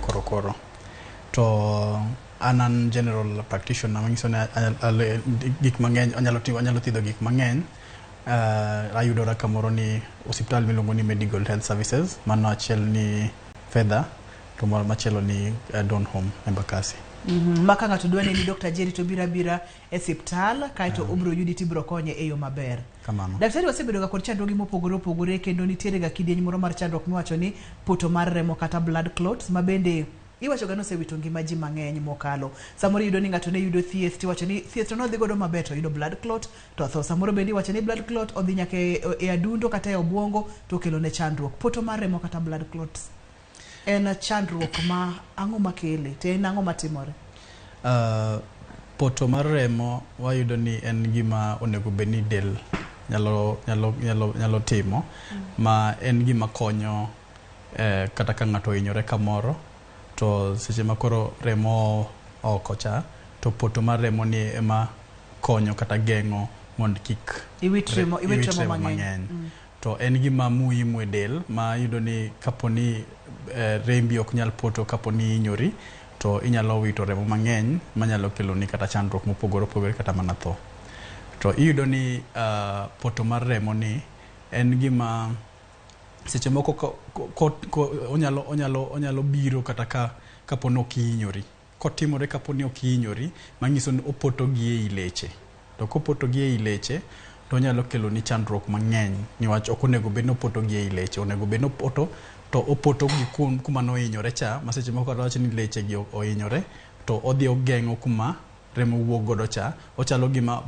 korokoro. To anan general practitioner mangiso ne gik mang'eny onyalo thiedho gik mang'eny. Ayudora kamoro ni hospital miluongo ni Medical Health Services, mano achiel ni Fedha, to machielo ni Donholm Embakasi. Maka ng'ato dwani ni Dr. Jerry to bira e hospital kaito obro yudi tibro konye e yo maber. Kamano. Daktari wasebedo ga kod chandruoge mopogore kendo nitiere ga kidieny moro mar chandruok miwacho ni poto mar remo kata blood clots, ma bende iwacho ga no sewito ngima ji mang'eny mokalo. Samoro yudo ni ng'ato ne yudo thieth, tiwacho ni thieth no dhi godo maber to yudo blood clot to tho. Samoro bende iwacho ni blood clot odhi nyaka e adundo kata e obwongo to kelo ne chandruok. Poto mar remo kata blood clots en chandruok ma ang'o makele te en ang'o matimore? Poto mar remo wayudo ni en gima onego bedni del nyalo timo, ma en gima konyo kata ka ng'ato hinyore kamoro to seche ma koro remo oko cha, to poto mar remo ni ema konyo kata geng'o mondo kik iwit remo mang'eny. To en gima muhimu e del, ma yudo ni kaponi rembi ok nyal poto kaponi hinyori, to inyalo wito remo mang'eny manyalo kelo ni kata chandruok mopogore kata mana tho. To iyudo ni poto mar remo ni en gima seche moko onyalo biro kata kaponi ok hinyori. Kotimore kaponi ok hinyori, manyiso ni opoto gi ei leche. To kopoto gi ei leche to nyalo kelo ni chandruok mang'eny, niwach ok onego bed ni opoto gi ei leche, onego bed ni opoto to opoto gi kuma no hinyore cha, ma seche moko wacho ni leche gi ohinyore, to odhi ogeng'o kuma remo wuok godo cha, ochalo gima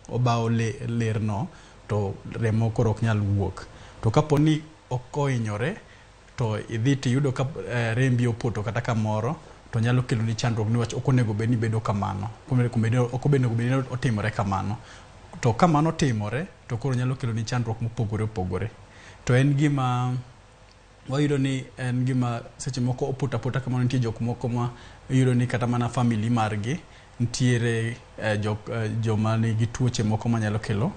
obawo ler no, to remo koro ok nyal wuok. To kaponi ok ohinyore, to idhi tiyudo ka rembi opoto kata kamoro, to nyalo kelo ni chandruok, niwach ok onego bed ni bedo kamano, ok onego bed ni otimore kamano. To kamano timore, to koro nyalo kelo ni chandruok mopogore. To en gima wayudo ni en gima seche moko opota kamano. Nitie jok moko ma yudo ni kata mana family margi nitiere joma nigi tuoche moko manyalo kelo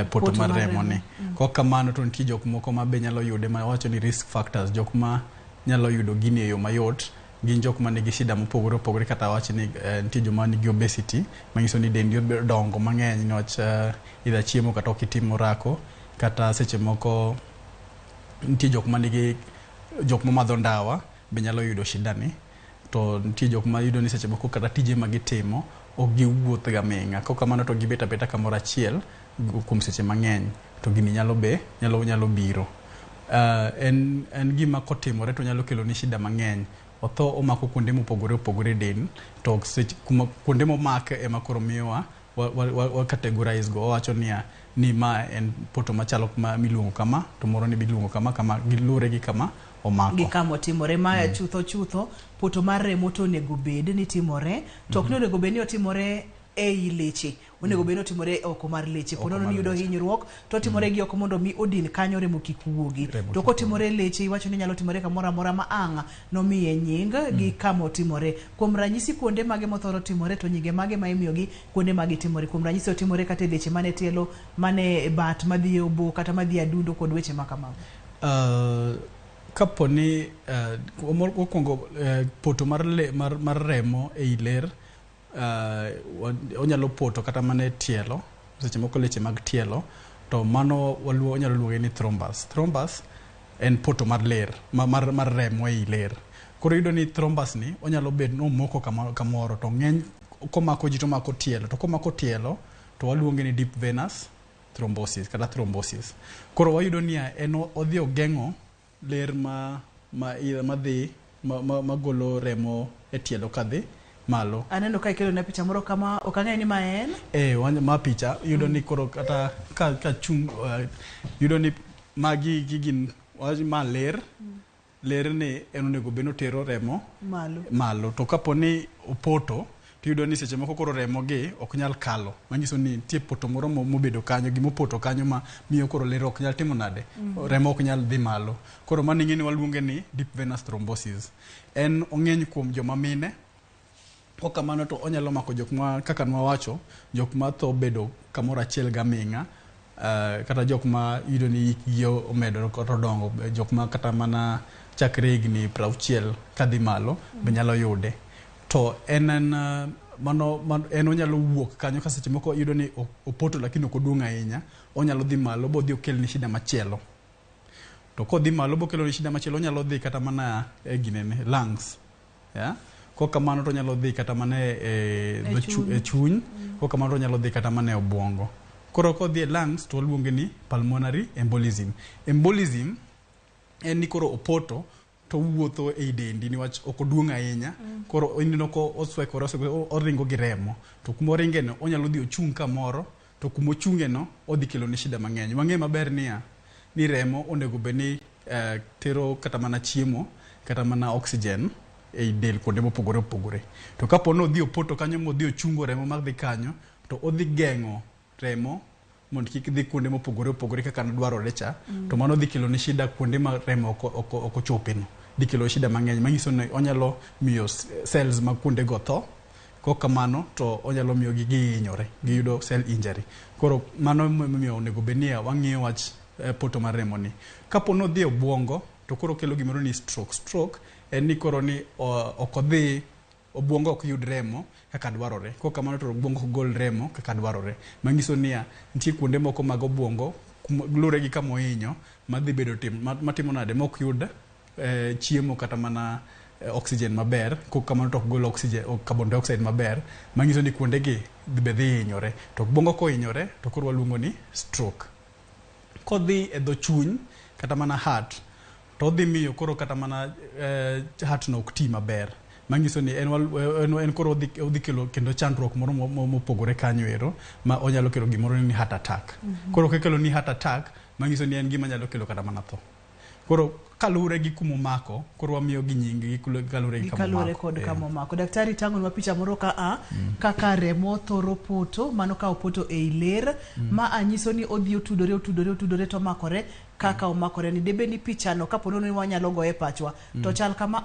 poto mar remo ni. Kok kamano to nitie jok moko ma be nyalo yude, ma wacho ni risk factors, jok ma nyalo yudo gini e yo mayot, gin jok ma nigi shida mopogore kata wacho ni nitie joma nigi obesity, manyiso ni dendi dongo mang'eny niwach idha chiemo kata ok itimo rako, kata seche moko nitie jok ma madho ndawa be nyalo yudo shida ni. To nitie jok ma yudo ni seche moko kata tije ma gitimo ok giwuoth ga ming'a, kok kamano to gibet abeta kamoro achiel kuom seche mang'eny, to gini nyalo biro. En gima kotimore to nyalo kelo ni shida mang'eny. Otho omako kuonde mopogore del, to kuonde momake ema koro miyowa wa categorize go, wacho ni ma en poto machalo miluongo kama, to moro ni biluongo kama gilure gi kama omako. Gi kama otimore ma chutho poto mar remo to onego bed ni timore, to ok onego bed ni otimore ei leche, onego bed ni otimore oko mar leche. Kono ni yudo hinyruok to timore gi oko mondo mi odin kanyo remo kik wuogi. To kotimore leche, iwacho ni nyalo timore kamoro amora ma ang' nomiye nying gi kama otimore. Kuom ranyisi kuonde mage mothoro timore, to nyinge mage ma imiyo gi kuonde mage timore. Kuom ranyisi otimore kata leche mane tielo, mane bat, madhi obo kata madhi adundo kod weche makamago. Kaponi okwongo poto mar remo ei ler, onyalo poto kata mane tielo, seche moko leche mag tielo, to mano onyalo luonge ni thrombus. Thrombus en poto mar ler, mar remo ei ler. Koro yudo ni thrombus ni onyalo bed no moko kamoro, to ng'eny komako ji to mako tielo, to komako tielo to waluonge ni deep venous thrombosis kata thrombosis. Koro wayudo ni en odhi ogeng'o ler magolo remo e tielo kadhi malo. Aneno ka ikelo na picha moro kama, ok ang'e ni ma en? Ma picha yudo ni koro kata ka chung yudo ni magi gin ma ler ni en onego bed notero remo malo. To kaponi opoto, tiyudo ni seche moko koro remo gi ok nyal kalo, manyiso ni tie poto moro mobedo kanyo, gimopoto kanyo ma miyo koro ler ok nyal timo nade, remo ok nyal dhi malo. Koro mano ing'e ni waluonge ni deep venous thrombosis. En ong'eny kuom joma mine, kok kamano to onyalo mako jok ma kaka nwawacho, jok ma tho bedo kamoro achiel ga ming'a, kata jok ma yudo ni hikgi omedo kata dongo, jok ma kata mana chakre higni 60 kadhi malo be nyalo yude. To en onyalo wuok kanyo ka seche moko yudo ni opoto lakini ok oduong' ahinya, onyalo dhi malo bodhi okelni shida machielo. To kodhi malo bokelo ni shida machielo, onyalo dhi kata mana lungs. Yeah? Kokamano to nyalo dhi kata mana e chuny, kokamano to nyalo dhi kata mana e obwongo. Koro kodhi e lungs to waluonge ni pulmonary embolism. Embolism en ni koro opoto to wuotho e dendi niwach ok oduong' ahinya. Koro ineno ko oswekore oringo gi remo. To kuma oringe no onyalo dhi ochung' kamoro, to kuma ochunge no odhi kelo ni shida mang'eny. Wang'e maber ni remo onego beni tero kata mana chiemo, kata mana oxygen e del kuonde mopogore opogore. To kapo no odhi opoto kanyo modhi ochungo remo madhi kanyo, to odhi geng'o remo mondo kik dhi kuonde mopogore opogore kaka dwarore cha, to mano dhi kelo ni shida kuonde ma remo ok ochope no. Dhi kelo shida mang'eny manyiso ni onyalo miyo cells mag kuonde go tho. Kokamano to onyalo miyo gihinyore, giyudo cell injury. Koro mano miyo onego benia wang'iyo wach poto mar remo ni. Kapo no dhi obwongo to koro kelo gimoro ni stroke. Stroke en ni koro ni ok odhi obwongo ok yud remo kaka dwarore. Kokamano to obwongo ok gol remo kaka dwarore. Manyiso ni nitie kuonde moko mag obwongo lure gi kama ohinyo madhi bedo matimo nade mok yud chiemo kata mana oxygen maber. Kokamano to ok gol oxygen carbon dioxide maber, manyiso ni kuonde gi be dhi hinyore. To obwongo ko hinyore to koro waluongo ni stroke. Kodhi e dho chuny kata mana heart, to odhi miyo koro kata mana heart no ok ti maber. Manyiso ni en koro odhi kelo kendo chandruok moro mopogore kanyo ero, ma onyalo kelo gimoro ni heart attack. Koro kekelo ni heart attack, manyiso ni en gima nyalo kelo kata mana tho. Koro kalure gi kumo mako, koro wamiyo gi nyingi kalure gi kamo mako. Kod kamo mako. Daktari tango nwa picha moro kaka remo thoro poto, mano ka opoto e iler, ma anyiso ni odhi otudore to makore kaka omakore ni. Debe ni picha no kapo ni wanyalo goye pachwa, to chal kama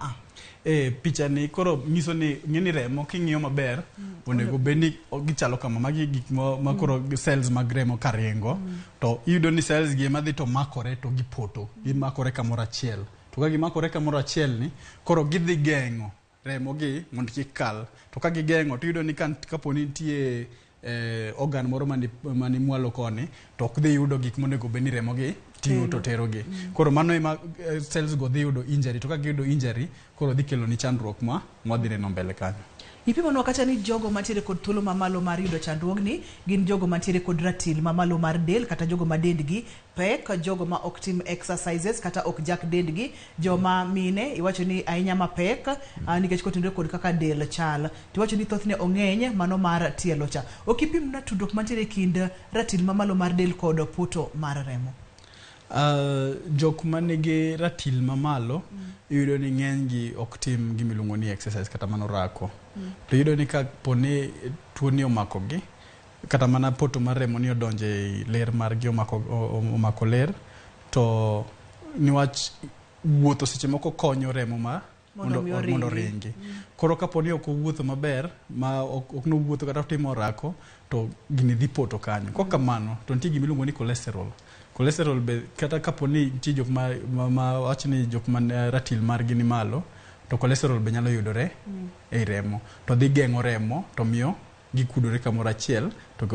picha ni koro nyiso ni ng'eni remo king'iyo maber, onego beni gichalo kama magi gik ma koro cells mag remo karingo, to iyudo ni cells gi madhi to makore to gipoto, gimakore kamoro achiel. To ka gimakore kamoro achiel ni, koro gidhi geng'o remo gi mondo kik kal. To ka gigeng'o to iyudo ni kapo ni nitie organ moro mani mwalo koni, to ok dhi yudo gik monego beni remo gi ting'o to tero gi. Koro mano ema cells go dhi yudo injury. To ka giyudo injury, koro dhi kelo ni chandruok ma dhi neno mbele kanyo. Ipimo no kata ni jogo mantiere kod thuolo mamalo mar yudo chandruogni gin jogo mantiere kod ratil mamalo mar del, kata jogo ma dendgi pek, jogo ma ok tim exercises kata ok jak dendgi, joma mine iwacho ni ahinya mapek nikech kotenore kod kaka del chal. Tiwacho ni thothne ong'eny mano mar tielo cha. Okipim na tudruok mantiere kind ratil mamalo mar del kod poto mar remo. Jok manigi ratil mamalo yudo ni ng'eny gi ok tim gimiluongo ni exercise kata mana orako. To yudo ni ka poni tuo ni omako gi, kata mana poto mar remo ni odonje e ler mar gi omako ler, to niwach wuotho seche moko konyo remo mondo ringi. Koro kaponi ok owuotho maber, ma ok no wuotho kata timo orako, to gini dhi poto kanyo. Kokamano to nitie gimiluongo ni cholesterol. Cholesterol be kata kaponi nitie jok ma wacho ni jok man ratil margi ni malo, to cholesterol be nyalo yudore e remo. To dhi geng'o remo to miyo gikudore kamoro achiel, to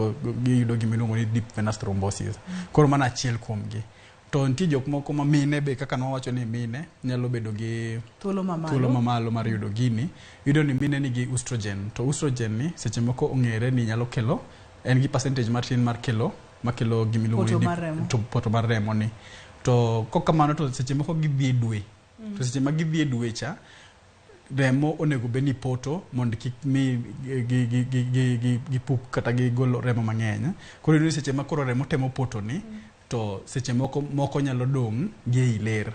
giyudo gimiluongo ni deep venous thrombosis. Koro mana achiel kuom gi. To nitie jok moko ma mine be kaka nowacho ni mine nyalo bedo gi thuolo mamalo mar yudo gini. Yudo ni mine nigi estrogen. To estrogen ni seche moko ong'ere ni nyalo kelo, en gi percentage matin mar makelo gimiluongo ni poto mar remo ni. To kokamano to seche moko gidhi e dwe. To seche ma gidhi e dwe cha, remo onego beni poto mondo kik mi gipuk kata gigolo remo mang'eny. Koro ni seche ma koro remo temo poto ni, to seche moko nyalo dong' gi ei ler.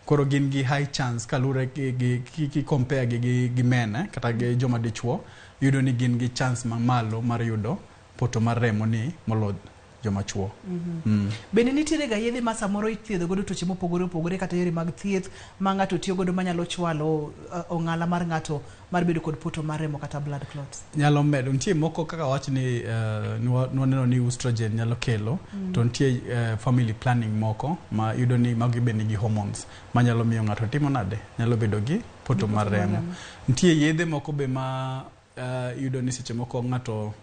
Koro gin gi high chance kalure ki compare gi men kata gi joma dichuo, yudo ni gin gi chance mamalo mar yudo poto mar remo ni molo joma chuo. Bende nitiere ga yedhe ma samoro ithiedho godo tuoche mopogore opogore kata yore mag thieth ma ng'ato tiyo godo manyalo chwalo ong'ala mar ng'ato mar bedo kod poto mar remo kata blood clots. Nyalo medo nitie moko kaka wach ni nwaneno ni estrogen nyalo kelo to nitie family planning moko ma yudo ni magi be nigi hormones manyalo miyo ng'ato timo nade nyalo bedo gi poto mar remo. Nitie yedhe moko be ma yudo ni seche moko ng'ato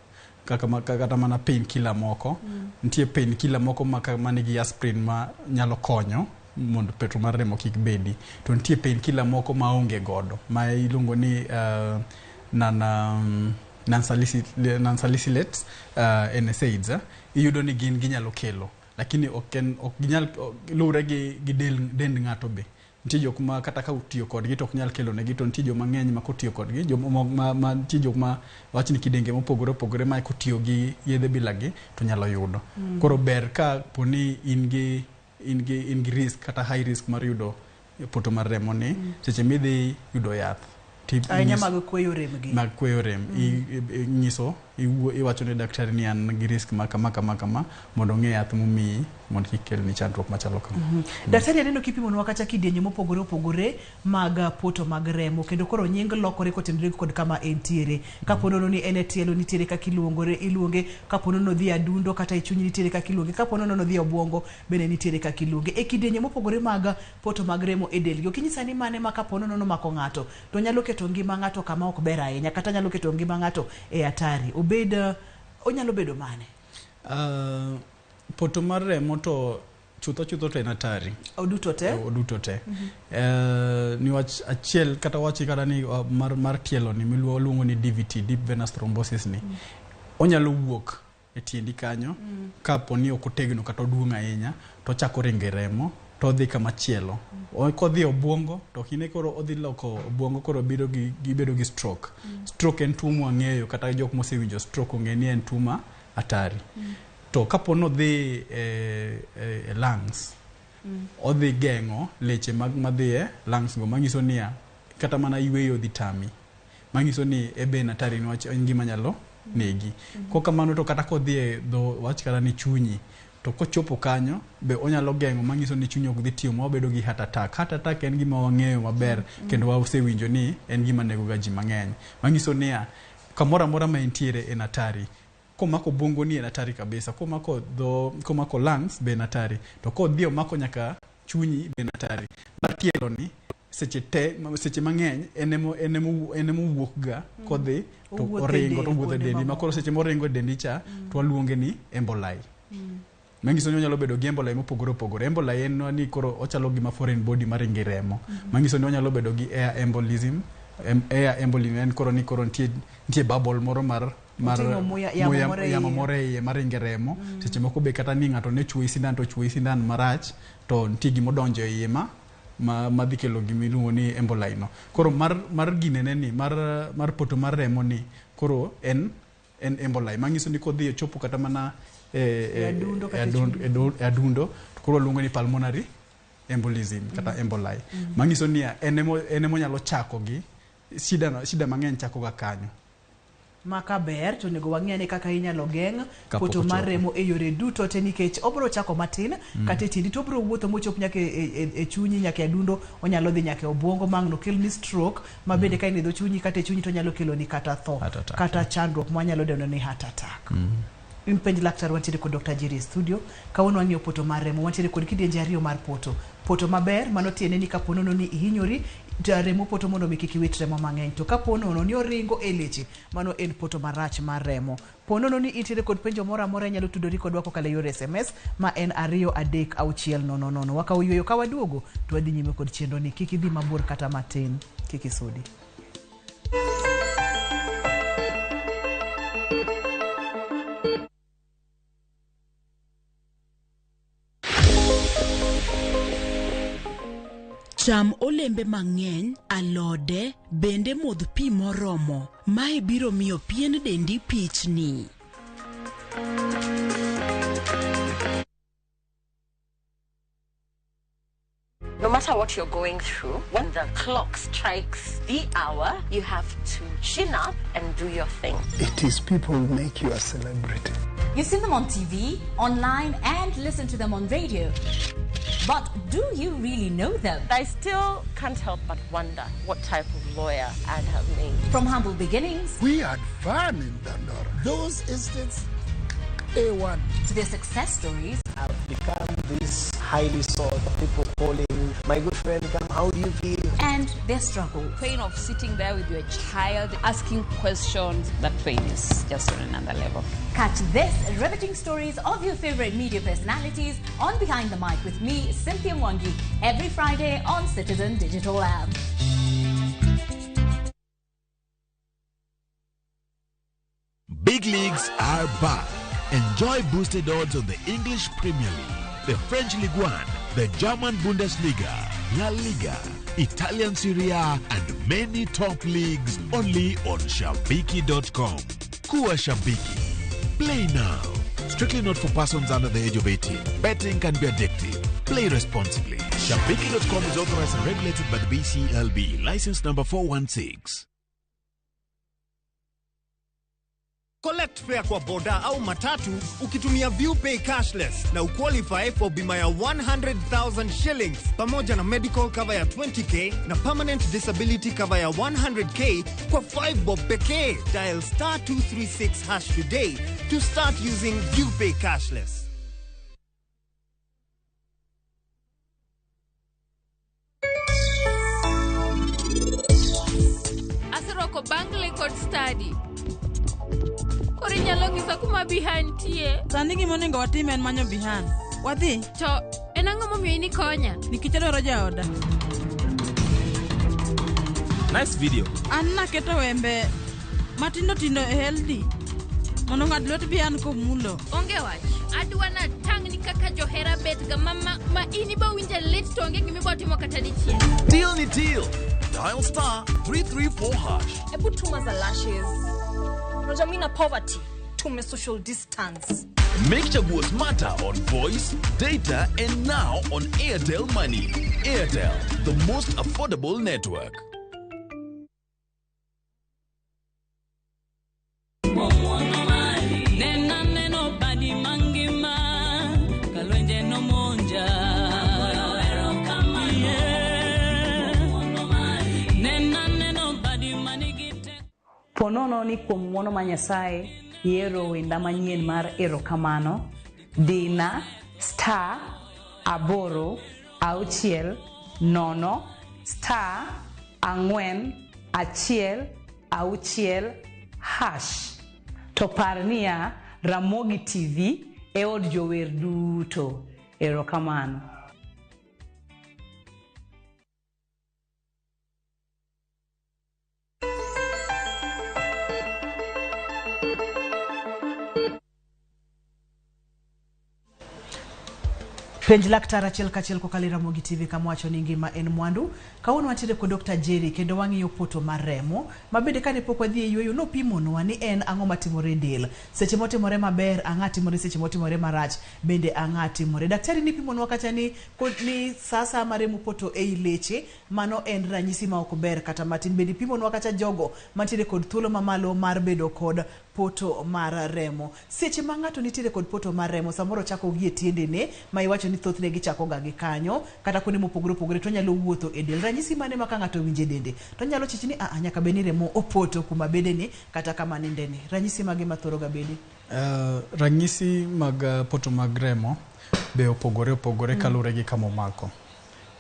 kata mana pain killer moko nitie pain killer moko ma nigi aspirin ma nyalo konyo mondo poto mar remo kik bedi, to nitie pain killer moko ma onge godo ma iluongo ni non-salicylate NSAIDs. Iyudo ni gin ginyalo kelo lakini ok ginyal lure gi dend ng'ato be. Nitie jok ma kata ka utiyo kodgi to ok nyal kelo negi, to nitie joma ng'eny ma kotiyo kodgi nitie jok ma wach ni kidenge mopogore opogore ma kotiyo gi yedhe bilagi to nyalo yudo. Koro ber ka poni in gi risk kata high risk mar yudo poto mar remo ni seche midhi yudo yath mag kweyo rem nyiso iwacho ne daktari ni an gi risk ma kama mondo ng'e yath momiyi mondo kik kelni chandruok machalo kama. Daktari aneno kipimo kata kidienje mopogore opogore mag poto mag remo kendo koro nying lokore kotenore kod kama entiere. Kaponono ni en e tielo nitiere kaka iluonge, kaponono dhi adundo kata e chuny nitiere kaka iluonge, kaponono dhi obwongo bende nitiere kaka iluonge. E kidienje mopogore mag poto mag remo e del, okinyisa ni mane ma kaponono mako ng'ato to nyalo keto ngima ng'ato kama ok ber ahinya kata nyalo keto ngima ng'ato e hatari, onyalo bedo mane? Poto mar remo to chutho to en hatari. Oduto te. Ni wach achiel kata wachi kata ni mar tielo ni miluongo ni DVT, deep venous thrombosis ni. Onyalo wuok e tiendi kanyo ka poni ok otegno kata oduong' ahinya to chako ringe remo to dhi kama chielo. Kodhi obwongo to kine koro odhi loko obwongo koro bedo gi stroke. Stroke en tuo mwang'eyo kata jok mosewinjo stroke ong'e ni en tuo ma hatari. To kapono dhi lungs odhi geng'o leche madhiye lungs go manyiso niya kata mana yweyo dhi tami, manyiso ni ebe en hatari niwach ngima nyalo negi. Kokamano to kata kodhi dho wach kata ni chunyi to kochopo kanyo be onyalo geng'o manyiso ni chunyi ok dhi tiyo ma obedo gi heart attack. Heart attack en gima wang'eyo maber kendo wasewinjo ni en gima nego ga ji mang'eny, manyiso niya kamoro amora ma entiere en hatari. Komako bongo ni en hatari kabisa, komako lungs be en hatari, to kodhi omako nyaka chunyi be en hatari. Tielo ni seche mang'eny enemo wuok ga kodhi to oringo to wuotho dendi makoro seche moringo dendi cha to waluonge ni emboli. Mangiso ni onyalo bedo gi emboli mopogore opogore. Emboli en ni koro ochalo gima foreign body maringe remo. Mangiso ni onyalo bedo gi air embolism. Air embolism en koro nitie bubble moro mar yamo more maringe remo. Seche moko be kata ni ng'ato ne chuoyi sindan marach to nitie gima odonjo e iye ma dhi kelo gimiluongo ni emboli no. Koro mar ginene ni mar poto mar remo ni koro en emboli. Mangiso ni kodhi chopo kata mana adundo to koro luongo ni pulmonary embolism kata emboli. Mangiso ni enemo nyalo chako gi shida mang'eny chako ga kanyo. Maka ber to nego wang'e kaka inyalo geng' poto mar remo e yore duto te nikech obro chako matin kata e tindi to obro wuotho mochop nyaka e chunyi nyaka e adundo, onyalo dhi nyaka e obwongo mang'no kel ni stroke ma bende ka inidho chunyi kata e chunyi to nyalo kelo ni kata tho kata chandruok mwanyalo deno ni heart attack. In penj laktar wantiere kod Dr. Jerry studio kawuono wang'iyo poto mar remo, wantiere kod kidienje ariyo mar poto maber mano tiende ni kaponono ni ihinyori remo poto mondo mi kik iwit remo mang'eny, to kaponono ni oringo e leche mano en poto marach mar remo. Ponono ni intiere kod penjo moro amora nyalo tudori kodwa kokalo yor SMS ma en 23600. Wakawo yweyo ka waduogo to wadhi nyime kod chenro ni, kik idhi mabor kata matin, kik isudi. Cham olembe mang'eny, alode, bende modh pi moromo. Mae biro miyo pien dendi pichni. No matter what you're going through, when the clock strikes the hour, you have to chin up and do your thing. It is people who make you a celebrity. You've seen them on TV, online, and listened to them on radio. But do you really know them? I still can't help but wonder what type of lawyer I'd have made. From humble beginnings, we had fun in Dandora. Those instances, A1. To their success stories. I've become this highly sought people calling, my good friend, come, how do you feel? And their struggle. Pain of sitting there with your child, asking questions, that pain is just on another level. Catch this riveting stories of your favorite media personalities on Behind the Mic with me, Cynthia Mwangi, every Friday on Citizen Digital app. Big leagues are back. Enjoy boosted odds on the English Premier League, the French Ligue 1, the German Bundesliga, La Liga, Italian Serie A, and many top leagues only on Shabiki.com. Kuwa Shabiki. Play now. Strictly not for persons under the age of 18. Betting can be addictive. Play responsibly. Shabiki.com is authorized and regulated by the BCLB. License number 416. Collect fare kwa boda au matatu ukitumia ViewPay cashless na uqualify for bima ya 100,000 shillings pamoja na medical cover ya 20k na permanent disability cover ya 100k kwa 5 bob pekee. Dial *236# today to start using ViewPay cashless. Asiroko Bangle Code Study. Orinyalo ngisa kuma behind tie. Sani gimonego watime en manyo behind. Wadhi? To, en ang'o momiyo ini konya? Nikech adwaro jaoda. Nice video. An naketo wembe matindo tindo e healthy. Mondo ng'ad lwet behind komulo. Onge wach. Adwa na tangni kaka johera bet ga mama ma ini ba winja lit to onge gimibo timo kata dichie. Deal ni deal. Dial *334#. Ebu tuma za lashes. Rojamina poverty. Tume social distance. Make chaguos matter on voice, data, and now on Airtel Money. Airtel, the most affordable network. Ponono ni kuom ng'wono ma Nyasaye yiero wenda manyien mar erokamano. Dina *8 6 0 *4 1 6#. To par niya Ramogi TV e od jower duto. Erokamano. Penj laktar achiel kachiel kokalo Ramogi TV kama wacho ni ngima en mwandu. Kawuono wantiere kod Dr. Jerry kendo wang'iyo poto mar remo. Mabende kane pok wadhi e yueyo nopimonwa ni en ang'o matimore e del. Seche motimore maber, ang'a timore, seche motimore marach, bende ang'a timore. Daktari ni pimonwa kacha ni sasa maremo poto e leche, mano en ranyisi ma ok ber kata matin. Bende pimonwa kacha jogo mantiere kod thuolo mamalo mar bedo kod poto mar remo. Seche ma ng'ato nitiere kod poto mar remo, samoro chako gie tiendene, ma iwacho ni thothne gichako ga gi kanyo, kata kuonde mopogore opogore, to nyalo wuotho e del. Ranyisi mane ma ka ng'ato winje dende, to nyalo chichi ni nyaka beni remo opoto kuma bedeni kata kama nindeni. Ranyisi mage mathoro ga bedi? Ranyisi mag poto mag remo be opogore kalure gi kama omako.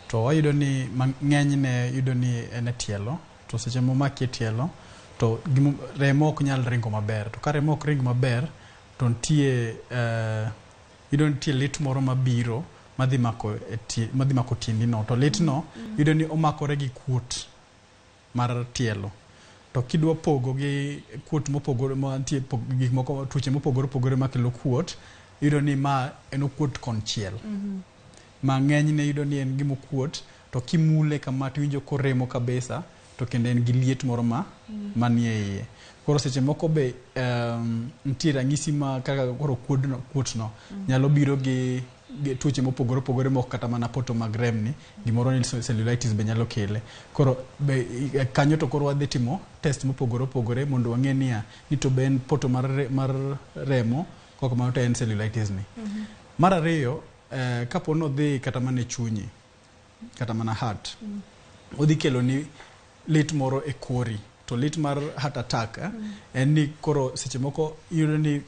To wayudo ni ng'enyne yudo ni en e tielo, to seche momaki e tielo to remo ok nyal ringo maber. To ka remo ok ring maber, to nitie lit moro mabiro madhi mako tiendino. To litno yudo ni omakore gi kuot mar tielo. To kidwa pogo gi kuot mopogore, mantie gik moko, tuoche mopogore makelo kuot, yudo ni ma en kuot konchiel. Ma ng'enyne yudo ni en gimo kuot, to kimule kama tiwinjo koremo kabisa, to kendo en gi liet moro manie iye. Koro seche moko be nitie ranyisi ma kaka koro kuotno nyalo biro gi tuoche mopogore moko kata mana poto mag remni, gimoro ni cellulitis be nyalo kele. Koro kanyo to koro wadhi timo test mopogore mondo wang'e ni to be en poto mar remo kok kamano to en cellulitis ni. Mar ariyo, kapo no dhi kata mana chunyi kata mana heart, odhi kelo ni lit moro e kori. To lit mar heart attack en ni koro seche moko iyudo ni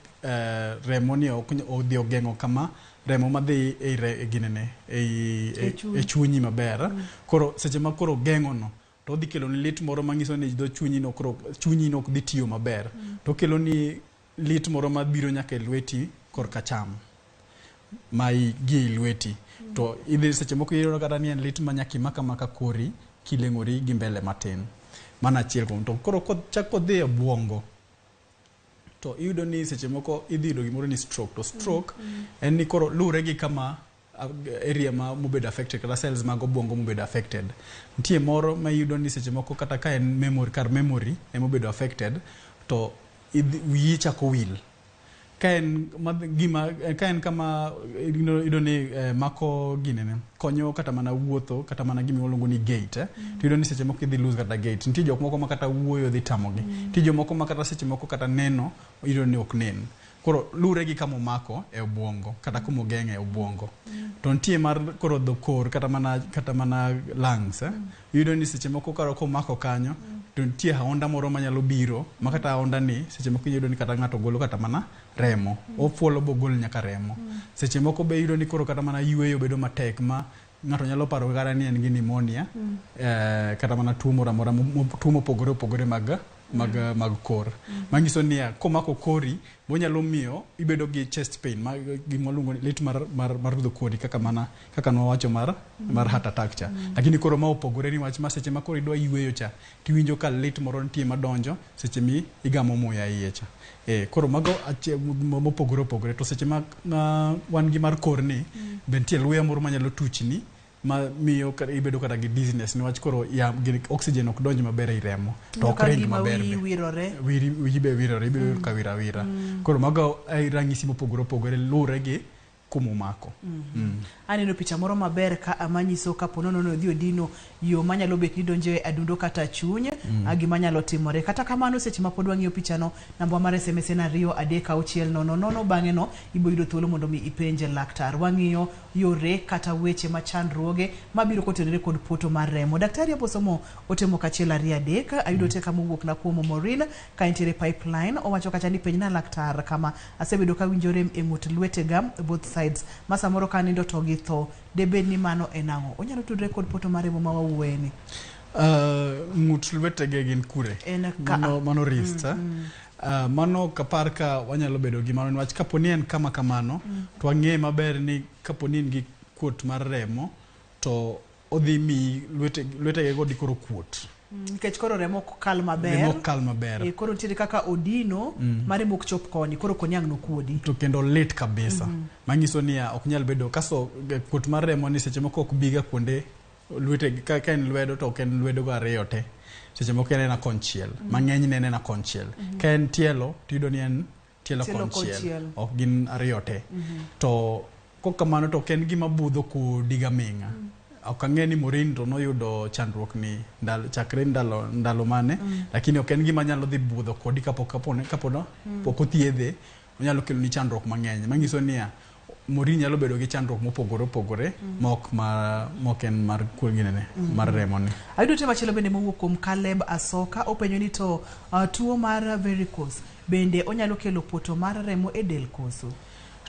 remo ni odhi ogeng'o kama remo madhi e ginene e chunyi maber. Koro seche ma koro geng'o no to odhi kelo ni lit moro manyiso ni do chunyi no koro chunyi no dhi tiyo maber. To kelo ni lit moro mabiro nyaka e lweti korka cham ma gi lweti. To idhi seche moko iyudo kata ni en lit manyaki maka kori kileng'ori gi mbele matin. Mana achiel kuom to koro chako dhi e buongo to iyudo ni seche moko idhi yudo gimoro ni stroke. To stroke en ni koro lure gi kama area ma mobedo affected kata cells mag obuongo mobedo affected. Nitie moro ma iyudo ni seche moko kata ka en memory e mobedo affected to wiyi chako wil. Ka en kama iyudo ni mako ginene konyo kata mana wuotho kata mana gima iluongo ni gait, to iyudo ni seche moko idhi lose kata gait. Nitie jok moko ma kata wuoyo dhi tamogi. Nitie jok moko ma kata seche moko kata neno iyudo ni ok nen. Koro lure gi kama omako e obuongo kata kuma ogeng'e e obuongo. To nitie mar koro dhokor kata mana lungs, iyudo ni seche moko karo komako kanyo to nitie ahonda moro manyalo biro ma kata ahonda ni seche moko iyudo ni kata ng'ato golo kata mana remo. Ofuolo bogol nyaka remo. Seche moko be iyudo ni koro kata mana yueyo bedo matek ma ng'ato nyalo paro kata ni en gi pneumonia, kata mana tuo moro amora, tuo mopogore opogore mag kor. Manyiso ni komako kori bonyalo miyo ibedo gi chest pain ma gima luongo ni lit mar rudho kori kaka nwawacho mar heart attack cha. Lakini koro ma opogore ni wach ma seche ma koro idwa yueyo cha tiwinjo ka lit moro nitie madonjo seche mi igamo muya iye cha. Koro mago mopogore opogore. To seche ma wan gi mar kor ni be nitie luya moro manyalo tuchni ma miyo ibedo kata gi dizziness niwach koro oxygen ok donj maber e remo to ok ring maber. Wiyi be wirore, ibedo ka wira. Koro mago ai ranyisi mopogore opogore lure gi kuma omako. Aneno picha moro maber ka amanyiso kapo nono dhi odino yo manyalo bet ni donjo e adundo kata chuny, gima nyalo timore. Kata kamano seche ma pod wang'iyo picha no, namba mar SMS en 23600 bang'e no ibo yudo thuolo mondo mi ipenje laktar. Wang'iyo yore kata weche machandruoge mabiro kotenore kod poto mar remo. Daktari hapo somo otemo kachiel 2-3 ayudo teka mowuok na kuom Morin ka intere pipeline owacho kacha ni penjna laktar kama asebedo ka winjo rem e ng'ut lwetega both sides ma samoro ka nindo to gi tho debed ni mano en ang'o. Onyalo tudre kod poto mar remo ma wawuoye ni? Ng'ut lwetege gin kure? Mano wrist. Mano kapar ka wanyalo bedo gi mano niwach kapo ni en kama kamano to wang'e maber ni kapo ni in gi kuot mar remo to odhi mi lwetege go dikoro kuot. Nikech koro remo ok kal maber. Koro nitiere kaka odino mare mok chop koni, koro konyang' no kuodi. To kendo lit kabisa. Manyiso ni ok nyal bedo kaso kuot mar remo ni seche moko ok biga kuonde lwete ka en lwedo to ok en lwedo go ariyo te. Seche moko en konchiel. Mang'eny ne en konchiel. Ka en tielo tiyudo ni en tielo konchiel. Ok gin ariyo te. To kokamano to ok en gima budho kudiga ming'a. Ok ang'e ni Morin to noyudo chandruok ni chakre ndalo mane, lakini ok en gima nyalo dhi budho kodi kapo no pok othiedhe, onyalo kelo ni chandruok mang'eny. Manyiso ni Morin nyalo bedo gi chandruok mopogore opogore mok en mar kuoginene mar remo ni. Ayudo tema machielo bende mowuok kuom Caleb Asoka openjo ni to tuo mar varicose bende onyalo kelo poto mar remo e del koso?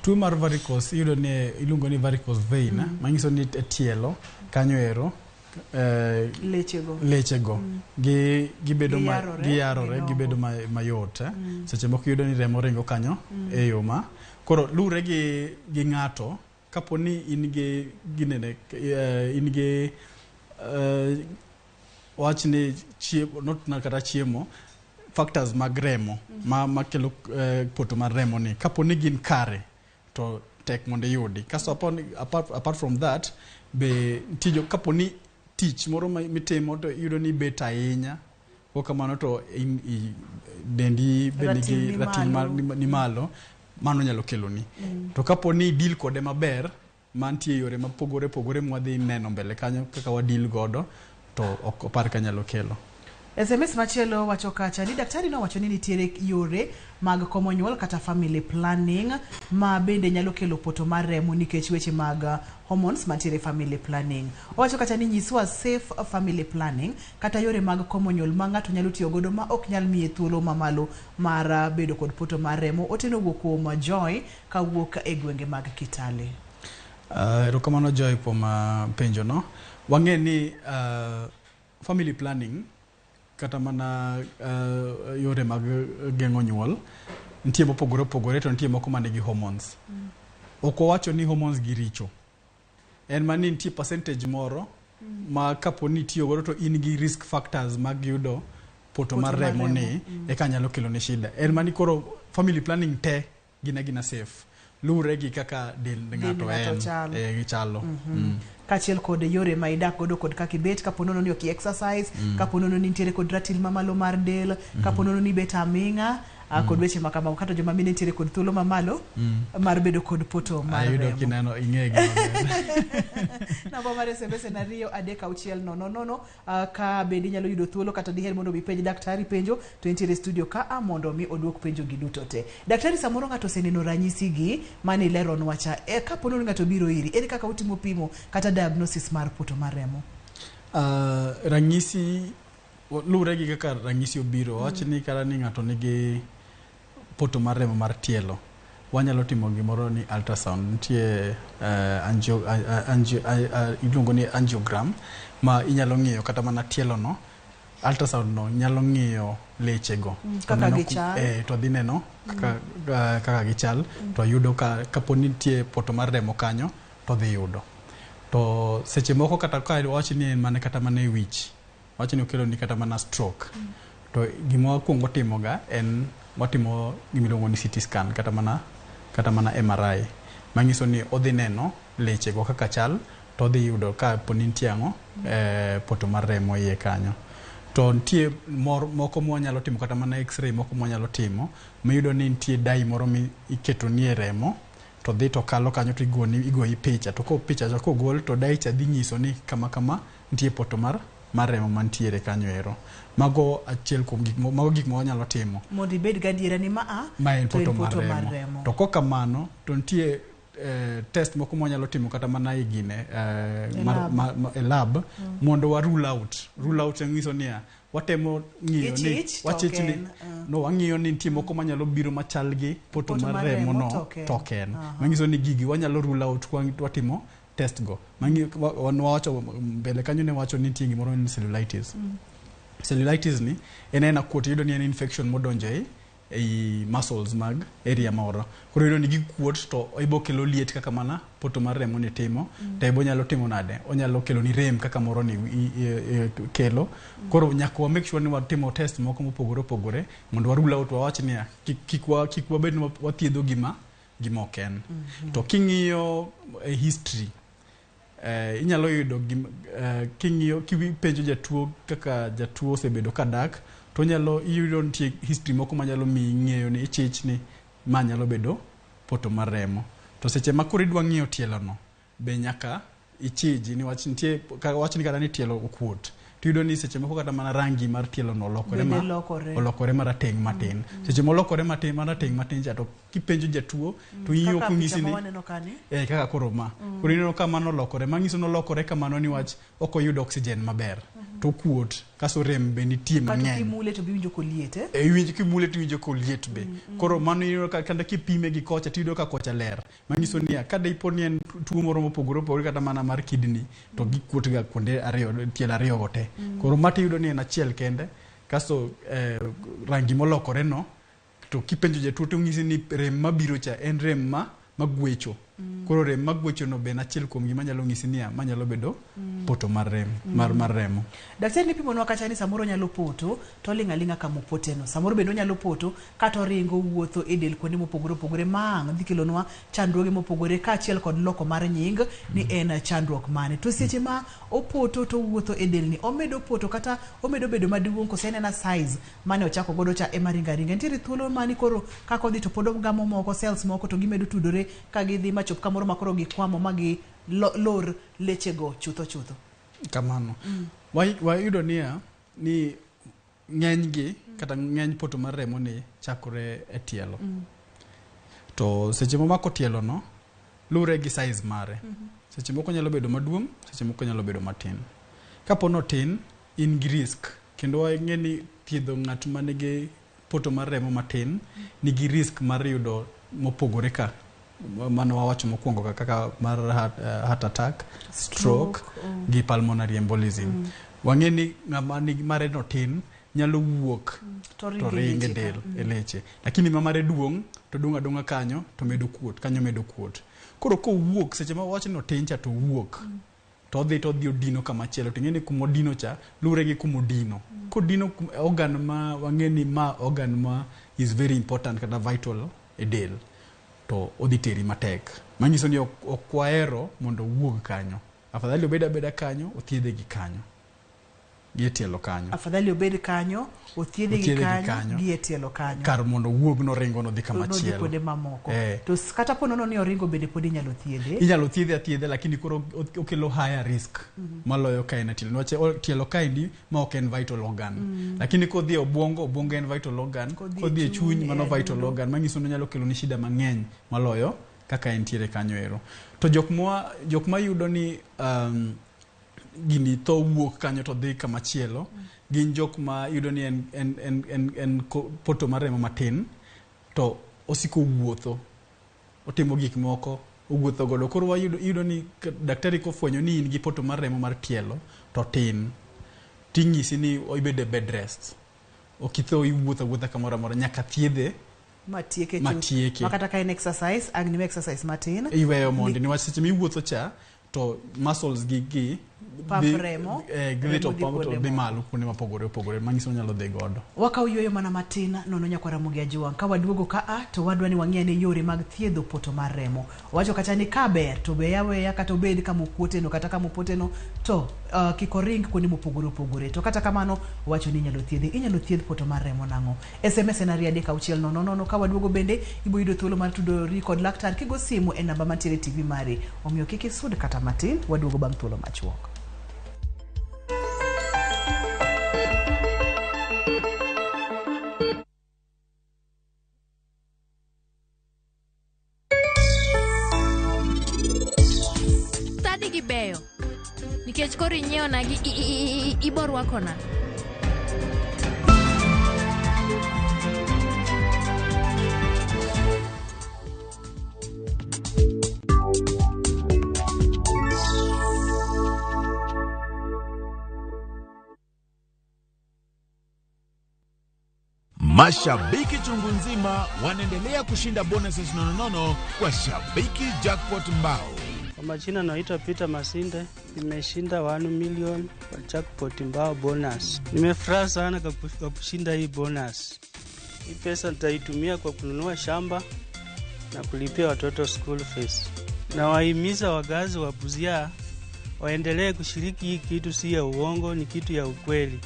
Tuo mar varicose iluongo ni varicose vein, manyiso ni tielo kanyo ero lechego gibedo giyarore gibedo mayot. Seche moko iyudo ni remo ringo kanyo e yo ma koro lure gi ng'ato kapo ni in gi wach ni kata chiemo factors mag remo ma kelo poto mar remo ni kapo ni gin kare to tek mondo yudi. Kaso apart from that be tijo kapo ni tich moro mitimo to iyudo ni bet ahinya kokamano to dendi benigi ratil ni malo, mano nyalo kelo ni. To kapo ni deal kode maber mantie yore mapogore mwadhi neno mbele kanyo kaka wa deal godo to ok opar ka nyalo kelo. SMS machielo wacho kacha ni daktari no wacho ni nitiere yore mag komo nyuol kata family planning ma bende nyalo kelo poto mar remo nikech weche mag hormones mantiere family planning. Wacho kacha ni nyiswa safe family planning kata yore mag komo nyuol ma ng'ato nyalo tiyo godo ma ok nyal miye thuolo mamalo mar bedo kod poto mar remo. Oteno wuok kuom Joy ka wuok e gwenge mag Kitale. Rokamano Joy kuom penjo no. Wang'e ni family planning kata mana yore mag geng'o nyuol nitie mopogore opogore to nitie moko manigi hormones. Ok wacho ni hormones gi richo. En mani nitie percentage moro ma kapo ni tiyo godo to in gi risk factors mag yudo poto mar remo ni eka nyalo kelo ne shida. En mani koro family planning te gina safe. Lure gi kaka del ng'ato en gichalo. Kachiel kod yore ma idak godo kod kaka ibet kapo nono ni ok exercise, kapo nono ni nitiere kod ratil mamalo mar del, kapo nono ni bet aming'a kod weche makama kata joma mine nitiere kod thuolo mamalo mar bedo kod poto mar remo. Ayudo kineno ing'e gi Namba mar SMS en 23600 ka bende nyalo yudo thuolo kata diher mondo mi penj daktari penjo to nitiere studio ka mondo mi oduok penjo gi duto te. Daktari samoro ng'ato oseneno ranyisi gi mani leron wacha kapo nono ng'ato biro iri ere kaka utimo pimo kata diagnosis mar poto mar remo. Ranyisi lure gi kaka ranyisi obiro wacho ni kala ni ng'ato nigi poto mar remo mar tielo wanyalo timo gimoro ni ultrasound nitie iluongo ni angiogram ma inyalo ng'iyo kata mana tielo no ultrasound no nyalo ng'iyo leche go kaka gichal to dhi neno kaka gichal to yudo ka kapo nitie poto mar remo kanyo to dhi yudo to seche moko kata ka wacho ni mane kata mana wich wacho ni okelo ni kata mana stroke to gima wakuongo timo ga en watimo gimiluongo ni CT scan kata mana MRI manyiso ni odhi neno leche go kaka chal to odhi yudo ka poni nitie ang'o poto mar remo iye kanyo. To nitie moko mwanyalo timo kata mana x-ray moko mwanyalo timo miyudo ni nitie dye moro mi iketo nie remo to dhi to kalo kanyo to igoyi picha to ko picha to kogol to dye cha dhi nyiso ni kama nitie poto mar remo mantiere kanyo ero. Mago achiel kuom gik ma wanyalo timo mondo ibed gadiera ni ma en poto mar remo. To kokamano to nitie test moko mwanyalo timo kata mana igine lab mondo wa rule out ngiso ni watemo ng'iyo ni wachichni no wang'iyo ni nitie moko manyalo biro machal gi poto mar remo no token mangiso ni gigi wanyalo rule out kwa watimo test go wacho mbele kanyo ne wacho ni nitie gimoro ni cellulitis. Cellulitis ni en kuot yudo ni en infection modonje ei muscles mag area moro koro yudo ni gikuot to ibo kelo liet kaka mana poto mar remo ni timo to ibo nyalo timo nade onyalo kelo ni rem kaka moro ni kelo koro nyaka wa make sure ni watimo test moko mopogore mondo wa rule out wawach ni kik wabed ni wathiedho gima oken. To king'iyo history inyalo yudo king'iyo kipenjo jatuo kaka jatuo osebedo kadak to nyalo yudo nitie history moko manyalo mi ng'eyo ni ichich ni ma nyalo bedo poto mar remo. To seche ma koro idwa ng'iyo tielo no be nyaka ichiji ni wach nitie wach ni kata ni tielo okuot to yudo ni seche moko kata mana rangi mar tielo no olokore marateng' matin. Seche molokore marateng' matin to kipenjo jatuo to iyo kung'isi ni kaka koro ma koro ineno ka mano olokore mangiso no olokore kamano ni wach ok oyudo oxygen maber to kuot kaso rem be nitie mang'eny kata kimule to biwinjo koliet kimule to winjo koliet be koro mano ineno kata kipime gi kocha tiyudo ka kocha ler mangiso ni kada iponi en tuo moro mopogore kata mana mar kidney to gikuot ga kuonde tielo ariyo go te koro mati yudo ni en achiel kende kaso rangi molokore no to kipenjo jatuo to ng'isi ni rem mabiro cha en rem magwecho koro rem magwecho no be achiel kuom gima nyalo ng'isi ni manyalo bedo poto mar remo mar remo. Daktari ni pimo nwa kacha ni samoro nyalo poto to ling'aling'a kama opote no samoro bende nyalo poto kata ringo wuotho e del kuonde mopogore mang' dhi kelo nwa chandruoge mopogore ka achiel kod loko mar nying ni en chandruok mane to seche ma opoto to wuotho e del ni omedo poto kata omedo bedo maduong' kose en na size mane ochako godo cha ema ringa nitiere thuolo mani koro kako dhi to podo gamo moko cells moko to gimedo tudore ka gidhi machop kamoro makoro gikwamo magi lor leche go chutho kamano. Wayudo ni ng'enygi kata ng'eny poto mar remo ni chakore e tielo. To seche momako tielo no lure gi size mare. Seche moko nyalo bedo maduong', seche moko nyalo bedo matin. Kapo no tin, in gi risk. Kendo ng'eni thiedho ng'at ma nigi poto mar remo matin nigi risk mar yudo mopogore ka mano wawacho mokwongo kaka mar heart attack, stroke gi pulmonary embolism. Wang'eni ng'ama nigi mare no tin nyalo wuok to ringe del e leche. Lakini mamare duong' to dung' adung'a kanyo to medo kuot, kanyo medo kuot. Koro ko wuok seche ma wawacho no tin cha to wuok. To odhi odino kama chielo. To ng'eni kumo dino cha lure gi kumo dino. Kodino organ ma wang'eni ma organ ma is very important kata vital e del. To odhi teri matek. Manyiso ni ok wahero mondo wuog kanyo. Afadhali obed abeda kanyo, othiedhe gi kanyo. Gi tielo kanyo. Afadhali obed kanyo, othiedhe gi kanyo, gi tielo kanyo. Kar mondo wuog no ringo no dhi kama chielo. No dhi kuonde mamoko. To kata ponono ni oringo bende pod inyalo thiedhe. Inyalo thiedhe lakini koro okelo higher risk maloyo ka en tielo. Niwach tielo kaendi ma ok en vital organ. Lakini kodhi obwongo en vital organ. Kodhi e chuny mano vital organ. Manyiso ni nyalo kelo ni shida mang'eny maloyo kaka entiere kanyo ero. To jok ma yudo ni gini to wuok kanyo to dhi kama chielo, gin jok ma yudo ni en poto mar remo matin, to osiko wuotho, otimo gik moko, owuotho godo. Koro wayudo ni daktari kofwenyo ni in gi poto mar remo mar tielo, to tin. Ting'isi ni ibede bed rest. Okitho iwuotho kamoro amora nyaka thiedhe matieke. Makata ka en exercise, agni exercise matin. Iweyo mondo niwach seche miwuotho cha to muscles gi remo to dhi malo kuonde mopogore manyiso nyalo dhi godo. Wakaw yueyo mana matin nono nyakwa Ramogi Ajuang. Ka waduogo ka to wadwa ni wang'e ne yore mag thiedho poto mar remo. Wacho kata ni ka ber to be yawe kata obed kama okuote no kata kama opote no to kiko ring kuonde mopogore. To kata kamano wacho ni inyalo thiedh poto mar remo nang'o. SMS en 36000 ka waduogo bende ibo yudo thuolo mar tudori kod laktar kigo simu e namba mantiere TV mari. Omiyo kik isud kata matin, waduogo bang' thuolo machuok. Beyo nikech koro inyiewo na gi iborwako na. Mashabiki chungu nzima wanaendelea kushinda bonuses nonono kwa Shabiki Jackpot Mbao. Kwa majina naitwa Peter Masinde, nimeshinda 1 million kwa Jackpot Mbao bonus. Nimefurahi sana kwa kushinda hii bonus. Hii pesa nitaitumia kwa kununua shamba na kulipia watoto school fees. Na wahimiza wagazi wa Busia waendelee kushiriki hii kitu, si ya uongo, ni kitu ya ukweli.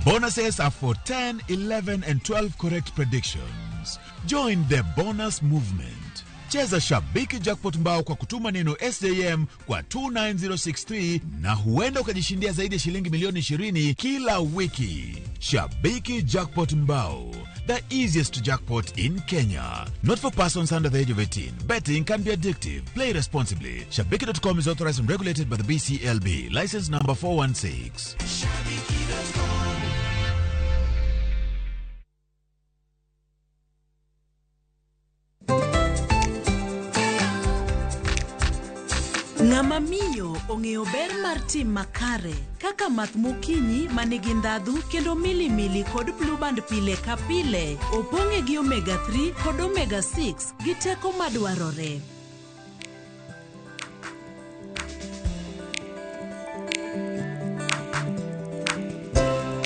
Bonuses are for 10, 11 and 12 correct predictions. Join the bonus movement. Cheza Shabiki Jackpot Mbao kwa kutuma neno SJM kwa 29063 na huenda ukajishindia zaidi ya shilingi milioni 20 kila wiki. Shabiki Jackpot Mbao, the easiest jackpot in Kenya. Not for persons under the age of 18. Betting can be addictive. Play responsibly. Shabiki.com is authorized and regulated by the BCLB. License number 416. Shabiki.com. Ng'ama miyo ong'eyo ber mar tim makare kaka math mokinyi manigi ndhadhu kendo milimili kod blue band pile ka pile opong'e gi omega 3 kod omega 6 gi teko madwarore.